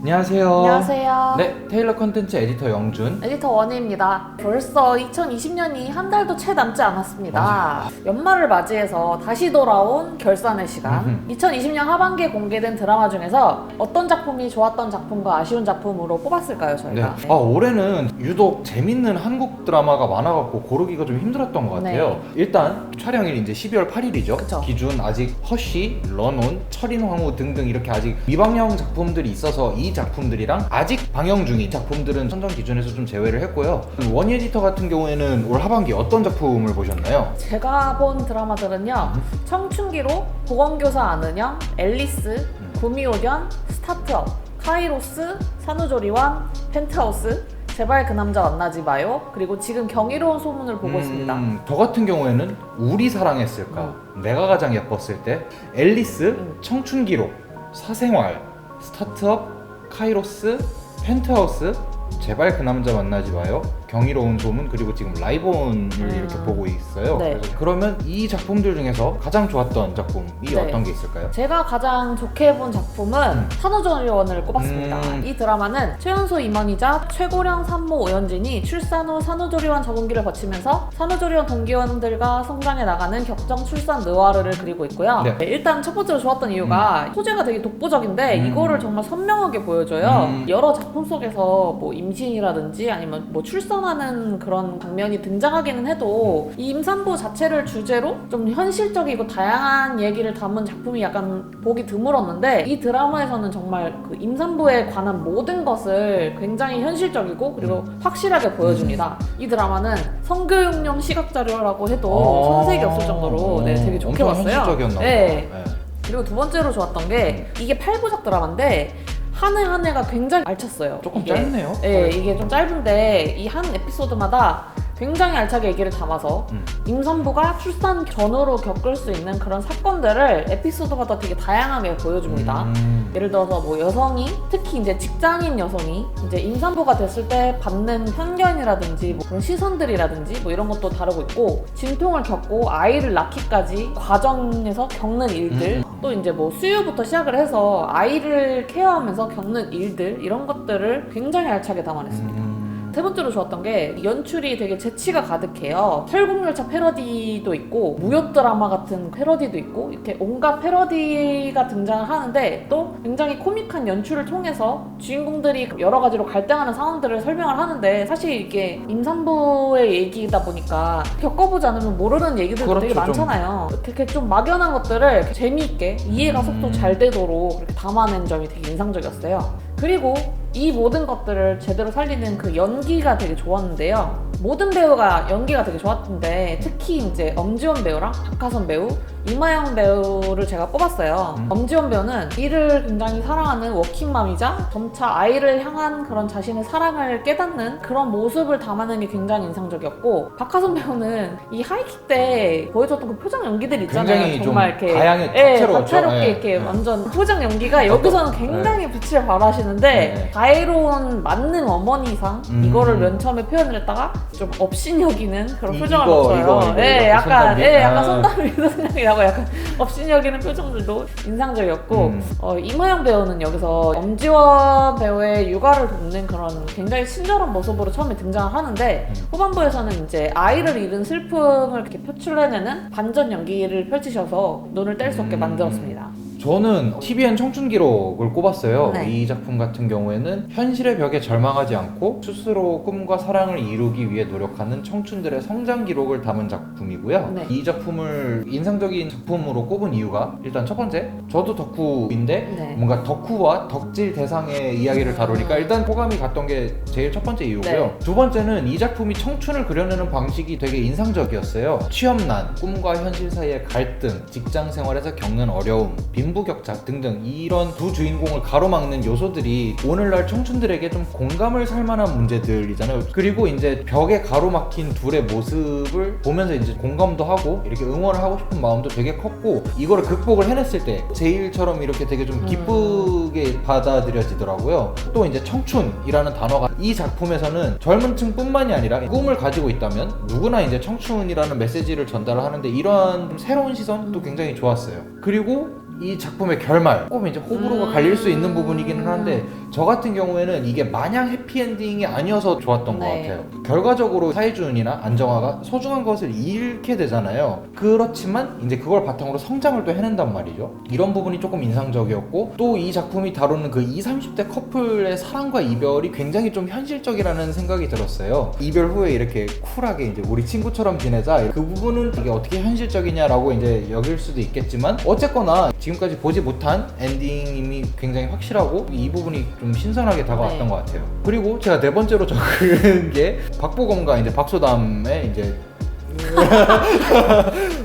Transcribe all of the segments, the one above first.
안녕하세요. 안녕하세요. 네, 테일러 컨텐츠 에디터 영준. 에디터 원희입니다. 벌써 2020년이 한 달도 채 남지 않았습니다. 맞아요. 연말을 맞이해서 다시 돌아온 결산의 시간. 2020년 하반기에 공개된 드라마 중에서 어떤 작품이 좋았던 작품과 아쉬운 작품으로 뽑았을까요, 저희가? 네. 올해는 유독 재밌는 한국 드라마가 많아갖고 고르기가 좀 힘들었던 것 같아요. 네. 일단 촬영일 이제 12월 8일이죠. 그쵸. 기준 아직 허쉬, 런온, 철인황후 등등 이렇게 아직 미방영 작품들이 있어서 이 작품들이랑 아직 방영 중인 작품들은 선정 기준에서 좀 제외를 했고요. 원희 에디터 같은 경우에는 올 하반기 어떤 작품을 보셨나요? 제가 본 드라마들은요. 청춘기로, 보건교사 아는형, 앨리스, 구미호견, 스타트업, 카이로스, 산후조리원, 펜트하우스, 제발 그 남자 만나지 마요. 그리고 지금 경이로운 소문을 보고 있습니다. 저 같은 경우에는 우리 사랑했을까? 내가 가장 예뻤을 때, 앨리스, 청춘기록, 사생활, 스타트업, 카이로스, 펜트하우스, 제발 그 남자 만나지 마요, 경이로운 소문, 그리고 지금 라이브온을 이렇게 보고 있어요. 네. 그래서 그러면 이 작품들 중에서 가장 좋았던 작품이 네. 어떤 게 있을까요? 제가 가장 좋게 본 작품은 산후조리원을 꼽았습니다. 음. 이 드라마는 최연소 임원이자 최고령 산모 오연진이 출산 후 산후조리원 적응기를 거치면서 산후조리원 동기원들과 성장해 나가는 격정 출산 느와르를 그리고 있고요. 네. 일단 첫 번째로 좋았던 이유가 소재가 되게 독보적인데 이거를 정말 선명하게 보여줘요. 여러 작품 속에서 뭐 임신이라든지 아니면 뭐 출산하는 그런 장면이 등장하기는 해도 이 임산부 자체를 주제로 좀 현실적이고 다양한 얘기를 담은 작품이 약간 보기 드물었는데 이 드라마에서는 정말 그 임산부에 관한 모든 것을 굉장히 현실적이고 그리고 확실하게 보여줍니다. 이 드라마는 성교육용 시각자료라고 해도 손색이 없을 정도로 되게 좋게 엄청 봤어요. 현실적이었나 보다. 네. 네. 그리고 두 번째로 좋았던 게 이게 8부작 드라마인데 한 해 한 해가 굉장히 알찼어요. 조금 이게. 짧네요. 네, 이게 좀 짧은데 이 한 에피소드마다 굉장히 알차게 얘기를 담아서 임산부가 출산 전후로 겪을 수 있는 그런 사건들을 에피소드마다 되게 다양하게 보여줍니다. 예를 들어서 뭐 여성이, 특히 이제 직장인 여성이 이제 임산부가 됐을 때 받는 편견이라든지 뭐 그런 시선들이라든지 뭐 이런 것도 다루고 있고, 진통을 겪고 아이를 낳기까지 과정에서 겪는 일들, 또 이제 뭐 수유부터 시작을 해서 아이를 케어하면서 겪는 일들, 이런 것들을 굉장히 알차게 담아냈습니다. 세 번째로 좋았던 게 연출이 되게 재치가 가득해요. 설국열차 패러디도 있고 무협 드라마 같은 패러디도 있고 이렇게 온갖 패러디가 등장하는데 또 굉장히 코믹한 연출을 통해서 주인공들이 여러 가지로 갈등하는 상황들을 설명을 하는데, 사실 이게 임산부의 얘기다 보니까 겪어보지 않으면 모르는 얘기들도 그렇죠, 되게 많잖아요. 이렇게 좀 막연한 것들을 재미있게 이해가 속도 잘 되도록 그렇게 담아낸 점이 되게 인상적이었어요. 그리고 이 모든 것들을 제대로 살리는 그 연기가 되게 좋았는데요. 모든 배우가 연기가 되게 좋았는데 특히 이제 엄지원 배우랑 박하선 배우, 이마영 배우를 제가 뽑았어요. 엄지원 배우는 일을 굉장히 사랑하는 워킹맘이자 점차 아이를 향한 그런 자신의 사랑을 깨닫는 그런 모습을 담아낸 게 굉장히 인상적이었고, 박하선 배우는 이 하이킥 때 보여줬던 그 표정 연기들 있잖아요. 굉장히 정말 좀 이렇게 다채로웠죠. 다채롭게 네. 이렇게 완전 표정 연기가 여기서는 굉장히 빛을 발하시는데 네. 다혜로운 만능 어머니상 이거를 맨 처음에 표현을 했다가 좀 업신여기는 그런 표정을 봤어요. 네, 약간 약간 손담비 선생이라고 약간 업신여기는 표정들도 인상적이었고, 이마영 배우는 여기서 엄지원 배우의 육아를 돕는 그런 굉장히 친절한 모습으로 처음에 등장을 하는데 후반부에서는 이제 아이를 잃은 슬픔을 이렇게 표출해내는 반전 연기를 펼치셔서 눈을 뗄 수 없게 만들었습니다. 저는 TVN 청춘기록을 꼽았어요. 네. 이 작품 같은 경우에는 현실의 벽에 절망하지 않고 스스로 꿈과 사랑을 이루기 위해 노력하는 청춘들의 성장 기록을 담은 작품이고요. 네. 이 작품을 인상적인 작품으로 꼽은 이유가, 일단 첫 번째, 저도 덕후인데 네. 뭔가 덕후와 덕질 대상의 이야기를 다루니까 일단 호감이 갔던 게 제일 첫 번째 이유고요. 네. 두 번째는 이 작품이 청춘을 그려내는 방식이 되게 인상적이었어요. 취업난, 꿈과 현실 사이의 갈등, 직장 생활에서 겪는 어려움, 빈부격차 등등 이런 두 주인공을 가로막는 요소들이 오늘날 청춘들에게 좀 공감을 살 만한 문제들이잖아요. 그리고 이제 벽에 가로막힌 둘의 모습을 보면서 이제 공감도 하고 이렇게 응원을 하고 싶은 마음도 되게 컸고, 이거를 극복을 해냈을 때 제일처럼 이렇게 되게 좀 기쁘게 받아들여지더라고요. 또 이제 청춘이라는 단어가 이 작품에서는 젊은 층뿐만이 아니라 꿈을 가지고 있다면 누구나 이제 청춘이라는 메시지를 전달을 하는데, 이러한 좀 새로운 시선도 굉장히 좋았어요. 그리고 이 작품의 결말 조금 이제 호불호가 갈릴 수 있는 부분이기는 한데 저 같은 경우에는 이게 마냥 해피엔딩이 아니어서 좋았던 것 같아요. 결과적으로 사이준이나 안정화가 소중한 것을 잃게 되잖아요. 그렇지만 이제 그걸 바탕으로 성장을 또 해낸단 말이죠. 이런 부분이 조금 인상적이었고 또 이 작품이 다루는 그 20, 30대 커플의 사랑과 이별이 굉장히 좀 현실적이라는 생각이 들었어요. 이별 후에 이렇게 쿨하게 이제 우리 친구처럼 지내자, 그 부분은 이게 어떻게 현실적이냐라고 이제 여길 수도 있겠지만 어쨌거나 지금까지 보지 못한 엔딩이 굉장히 확실하고 이 부분이 좀 신선하게 다가왔던 것 같아요. 그리고 제가 네 번째로 적은 게 박보검과 이제 박소담의 이제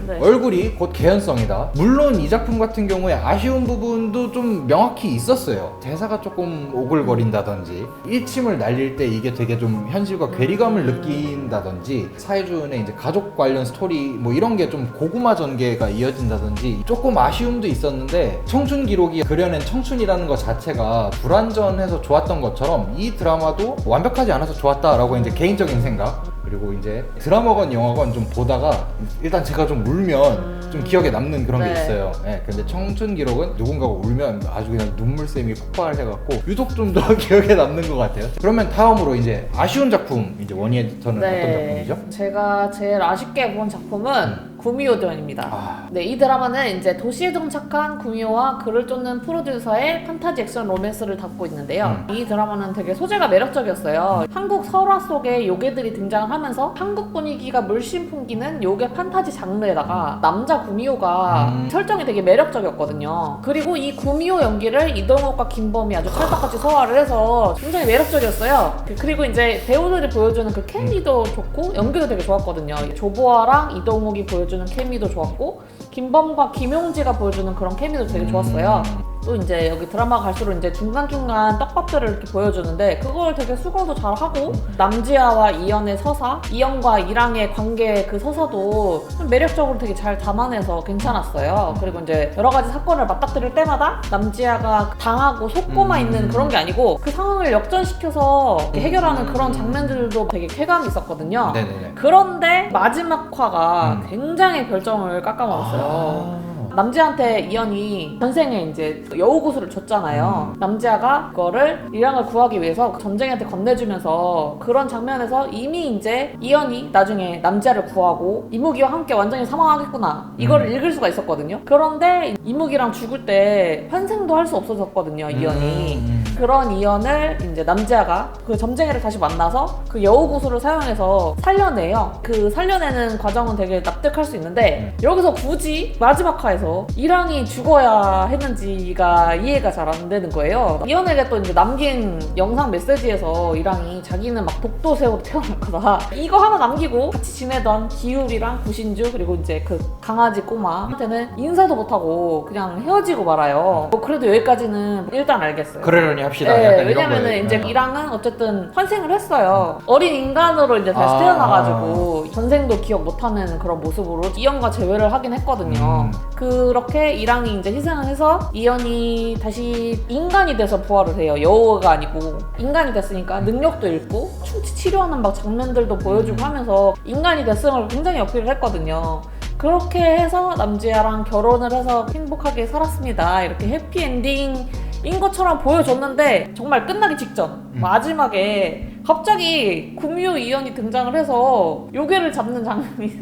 네. 얼굴이 곧 개연성이다. 물론 이 작품 같은 경우에 아쉬운 부분도 좀 명확히 있었어요. 대사가 조금 오글거린다든지 일침을 날릴 때 이게 되게 좀 현실과 괴리감을 느낀다든지 사회준의 이제 가족 관련 스토리 뭐 이런 게 좀 고구마 전개가 이어진다든지 조금 아쉬움도 있었는데 청춘 기록이 그려낸 청춘이라는 것 자체가 불완전해서 좋았던 것처럼 이 드라마도 완벽하지 않아서 좋았다라고 이제 개인적인 생각. 그리고 이제 드라마건 영화건 좀 보다가 일단 제가 좀 울면 좀 기억에 남는 그런 게 있어요. 네, 근데 청춘 기록은 누군가가 울면 아주 그냥 눈물샘이 폭발을 해갖고 유독 좀 더 기억에 남는 것 같아요. 그러면 다음으로 이제 아쉬운 작품, 이제 원희 에디터는 어떤 작품이죠? 제가 제일 아쉽게 본 작품은 구미호 대원입니다. 네, 이 드라마는 이제 도시에 정착한 구미호와 그를 쫓는 프로듀서의 판타지 액션 로맨스를 담고 있는데요. 이 드라마는 되게 소재가 매력적이었어요. 한국 설화 속에 요괴들이 등장을 하면서 한국 분위기가 물씬 풍기는 요괴 판타지 장르에다가 남자 구미호가 설정이 되게 매력적이었거든요. 그리고 이 구미호 연기를 이동욱과 김범이 아주 찰떡같이 소화를 해서 굉장히 매력적이었어요. 그리고 이제 배우들이 보여주는 그 케미도 좋고 연기도 되게 좋았거든요. 조보아랑 이동욱이 보여주는 케미도 좋았고 김범과 김용지가 보여주는 그런 케미도 되게 좋았어요. 또 이제 여기 드라마 갈수록 이제 중간중간 떡밥들을 이렇게 보여주는데 그걸 되게 수긍도 잘 하고 남지아와 이연의 서사, 이연과 이랑의 관계 그 서사도 좀 매력적으로 되게 잘 담아내서 괜찮았어요. 그리고 이제 여러 가지 사건을 맞닥뜨릴 때마다 남지아가 당하고 속고만 있는 그런 게 아니고 그 상황을 역전시켜서 해결하는 그런 장면들도 되게 쾌감이 있었거든요. 네네네. 그런데 마지막 화가 굉장히 별점을 깎아먹었어요. 남지아한테 이연이 전생에 이제 여우구슬을 줬잖아요. 남지아가 그거를 이랑을 구하기 위해서 전쟁한테 건네주면서 그런 장면에서 이미 이제 이연이 나중에 남지아를 구하고 이무기와 함께 완전히 사망하겠구나 이거를 읽을 수가 있었거든요. 그런데 이무기랑 죽을 때 환생도 할 수 없어졌거든요, 이연이. 그런 이연을 이제 남지아가 그 점쟁이를 다시 만나서 그 여우구슬을 사용해서 살려내요. 그 살려내는 과정은 되게 납득할 수 있는데 여기서 굳이 마지막 화에서 이랑이 죽어야 했는지가 이해가 잘 안 되는 거예요. 이연에게 또 이제 남긴 영상 메시지에서 이랑이 자기는 막 독도새우로 태어날 거다 이거 하나 남기고 같이 지내던 기울이랑 구신주 그리고 이제 그 강아지 꼬마한테는 인사도 못하고 그냥 헤어지고 말아요. 뭐 그래도 여기까지는 일단 알겠어요. 그러려니 합시다. 네, 약간 이런 왜냐면은 거예요. 이제 이랑은 어쨌든 환생을 했어요. 어린 인간으로 이제 다시 태어나가지고 전생도 기억 못하는 그런 모습으로 이연과 재회를 하긴 했거든요. 그렇게 이랑이 이제 희생을 해서 이연이 다시 인간이 돼서 부활을 해요. 여우가 아니고 인간이 됐으니까 능력도 잃고 충치 치료하는 막 장면들도 보여주고 하면서 인간이 됐음을 굉장히 어필을 했거든요. 그렇게 해서 남지아랑 결혼을 해서 행복하게 살았습니다. 이렇게 해피엔딩인 것처럼 보여줬는데 정말 끝나기 직전 마지막에 갑자기 구미호 이연이 등장을 해서 요괴를 잡는 장면이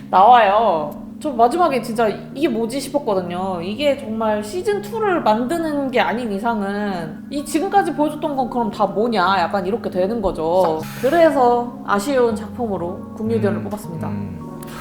나와요. 저 마지막에 진짜 이게 뭐지 싶었거든요. 이게 정말 시즌2를 만드는 게 아닌 이상은 이 지금까지 보여줬던 건 그럼 다 뭐냐 약간 이렇게 되는 거죠. 그래서 아쉬운 작품으로 구미호대원을 뽑았습니다.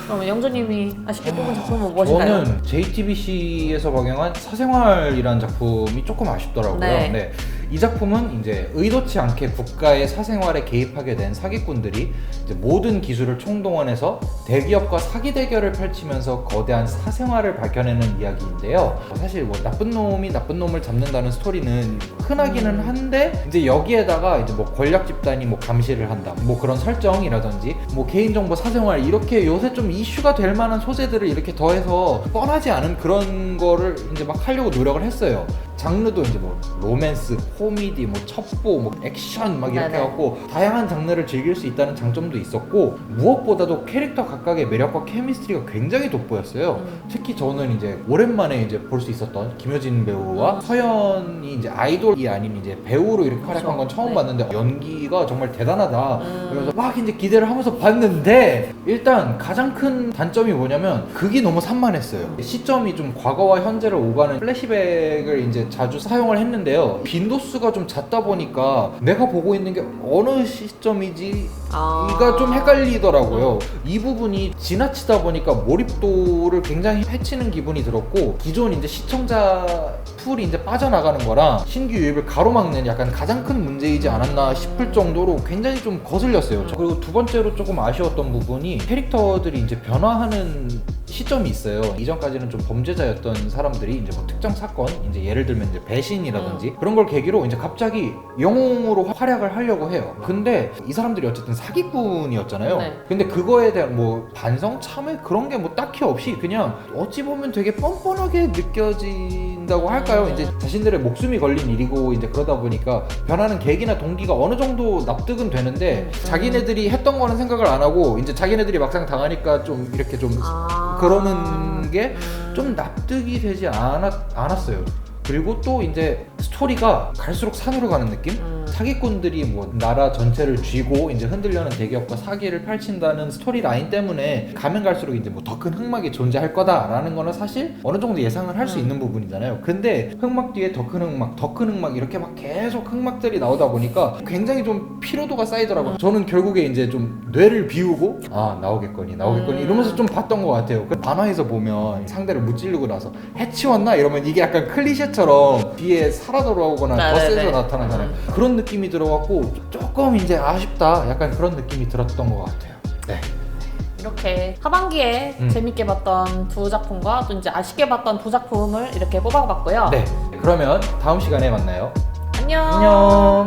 그럼 영주님이 아쉽게 뽑은 작품은 무엇인가요? 저는 JTBC에서 방영한 사생활이라는 작품이 조금 아쉽더라고요. 네. 이 작품은 이제 의도치 않게 국가의 사생활에 개입하게 된 사기꾼들이 이제 모든 기술을 총동원해서 대기업과 사기 대결을 펼치면서 거대한 사생활을 밝혀내는 이야기인데요. 사실 뭐 나쁜 놈이 나쁜 놈을 잡는다는 스토리는 흔하기는 한데 이제 여기에다가 이제 뭐 권력 집단이 뭐 감시를 한다, 뭐 그런 설정이라든지 뭐 개인정보 사생활 이렇게 요새 좀 이슈가 될 만한 소재들을 이렇게 더해서 뻔하지 않은 그런 거를 이제 막 하려고 노력을 했어요. 장르도 이제 뭐 로맨스, 코미디, 뭐 첩보, 뭐 액션 막 이렇게 네네. 해갖고 다양한 장르를 즐길 수 있다는 장점도 있었고 무엇보다도 캐릭터 각각의 매력과 케미스트리가 굉장히 돋보였어요. 특히 저는 이제 오랜만에 이제 볼 수 있었던 김효진 배우와 서연이 이제 아이돌이 아닌 이제 배우로 이렇게 활약한 건 처음 네. 봤는데 연기가 정말 대단하다. 그래서 막 이제 기대를 하면서 봤는데 일단 가장 큰 단점이 뭐냐면 극이 너무 산만했어요. 시점이 좀 과거와 현재를 오가는 플래시백을 이제 자주 사용을 했는데요. 빈도수가 좀 잦다 보니까 내가 보고 있는 게 어느 시점이지 이가 좀 헷갈리더라고요. 이 부분이 지나치다 보니까 몰입도를 굉장히 해치는 기분이 들었고 기존 이제 시청자 풀이 이제 빠져나가는 거랑 신규 유입을 가로막는 약간 가장 큰 문제이지 않았나 싶을 정도로 굉장히 좀 거슬렸어요. 그리고 두 번째로 조금 아쉬웠던 부분이 캐릭터들이 이제 변화하는 시점이 있어요. 이전까지는 좀 범죄자였던 사람들이 이제 뭐 특정 사건, 이제 예를 들면 이제 배신이라든지 그런 걸 계기로 이제 갑자기 영웅으로 활약을 하려고 해요. 근데 이 사람들이 어쨌든 사기꾼이었잖아요. 네. 근데 그거에 대한 뭐 반성, 참회 그런 게 뭐 딱히 없이 그냥 어찌 보면 되게 뻔뻔하게 느껴진다고 할까요? 이제 자신들의 목숨이 걸린 일이고 이제 그러다 보니까 변하는 계기나 동기가 어느 정도 납득은 되는데 자기네들이 했던 거는 생각을 안 하고 이제 자기네들이 막상 당하니까 좀 이렇게 좀 그러는 게 좀 납득이 되지 않았어요. 그리고 또 이제 스토리가 갈수록 산으로 가는 느낌? 사기꾼들이 뭐 나라 전체를 쥐고 이제 흔들려는 대기업과 사기를 펼친다는 스토리 라인 때문에 가면 갈수록 이제 뭐 더 큰 흑막이 존재할 거다라는 거는 사실 어느 정도 예상을 할 수 있는 부분이잖아요. 근데 흑막 뒤에 더 큰 흑막, 더 큰 흑막 이렇게 막 계속 흑막들이 나오다 보니까 굉장히 좀 피로도가 쌓이더라고요. 저는 결국에 이제 좀 뇌를 비우고 나오겠거니 이러면서 좀 봤던 것 같아요. 그 만화에서 보면 상대를 무찌르고 나서 해치웠나 이러면 이게 약간 클리셰처럼 뒤에 살아 돌아오거나 더 세서 나타나잖아요. 그런 느낌이 들어갖고 조금 이제 아쉽다 약간 그런 느낌이 들었던 것 같아요. 네. 이렇게 하반기에 재밌게 봤던 두 작품과 또 이제 아쉽게 봤던 두 작품을 이렇게 뽑아봤고요. 네. 그러면 다음 시간에 만나요. 안녕. 안녕.